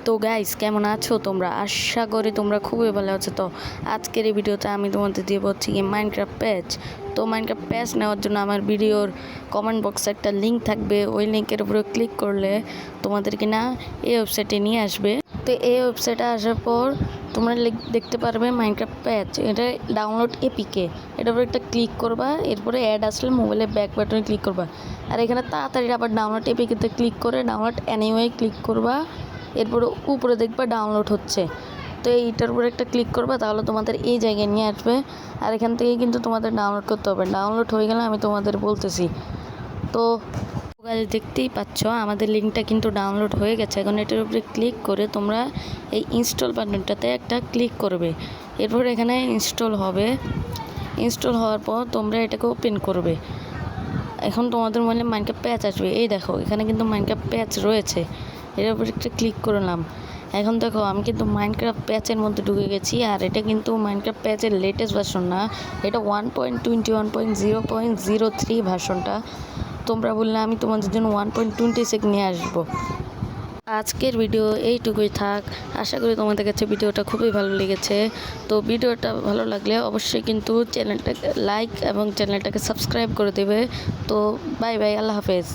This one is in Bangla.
তো গাইস কেমন আছো তোমরা? আশা করি তোমরা খুবই ভালো আছো। তো আজকের এই ভিডিওতে আমি তোমাদের দিয়ে বলছি কি মাইনক্রাফট প্যাচ। তো মাইনক্রাফট প্যাচ নেওয়ার জন্য আমার ভিডিওর কমেন্ট বক্সে একটা লিঙ্ক থাকবে, ওই লিঙ্কের উপরে ক্লিক করলে তোমাদেরকে না এই ওয়েবসাইটে নিয়ে আসবে। তো এই ওয়েবসাইটে আসার পর তোমরা দেখতে পারবে মাইনক্রাফট প্যাচ, এটা ডাউনলোড এপিকে, এটার উপরে একটা ক্লিক করবা, এরপরে অ্যাড আসলে মোবাইলের ব্যাক বাটনে ক্লিক করবা, আর এখানে তাড়াতাড়ি আবার ডাউনলোড এপিকেতে ক্লিক করে ডাউনলোড অ্যানিওয়ে ক্লিক করবা, এরপরে উপরে দেখবা ডাউনলোড হচ্ছে। তো এইটার উপরে একটা ক্লিক করবা, তাহলে তোমাদের এই জায়গায় নিয়ে আসবে, আর এখান থেকে কিন্তু তোমাদের ডাউনলোড করতে হবে। ডাউনলোড হয়ে গেলে আমি তোমাদের বলতেছি। তো দেখতেই পাচ্ছ আমাদের লিঙ্কটা কিন্তু ডাউনলোড হয়ে গেছে। এখন এটার উপরে ক্লিক করে তোমরা এই ইনস্টল বাটনটাতে একটা ক্লিক করবে, এরপর এখানে ইনস্টল হবে। ইনস্টল হওয়ার পর তোমরা এটাকে ওপেন করবে। এখন তোমাদের মনে মাইনক্রাফট প্যাচ আসবে, এই দেখো এখানে কিন্তু মাইনক্রাফট প্যাচ রয়েছে, এর উপরে একটা ক্লিক করলাম। এখন দেখো আমি কিন্তু মাইনক্রাফট প্যাচের মধ্যে ঢুকে গেছি, আর এটা কিন্তু মাইনক্রাফট প্যাচের লেটেস্ট ভার্সন না, এটা 1.21.0.03 ভার্সনটা। তোমরা বললে আমি তোমাদের জন্য 1.26 নিয়ে আসবো। আজকের ভিডিও এইটুকুই থাক। আশা করি তোমাদের কাছে ভিডিওটা খুবই ভালো লেগেছে। তো ভিডিওটা ভালো লাগলে অবশ্যই কিন্তু চ্যানেলটাকে লাইক এবং চ্যানেলটাকে সাবস্ক্রাইব করে দেবে। তো বাই বাই, আল্লাহ হাফেজ।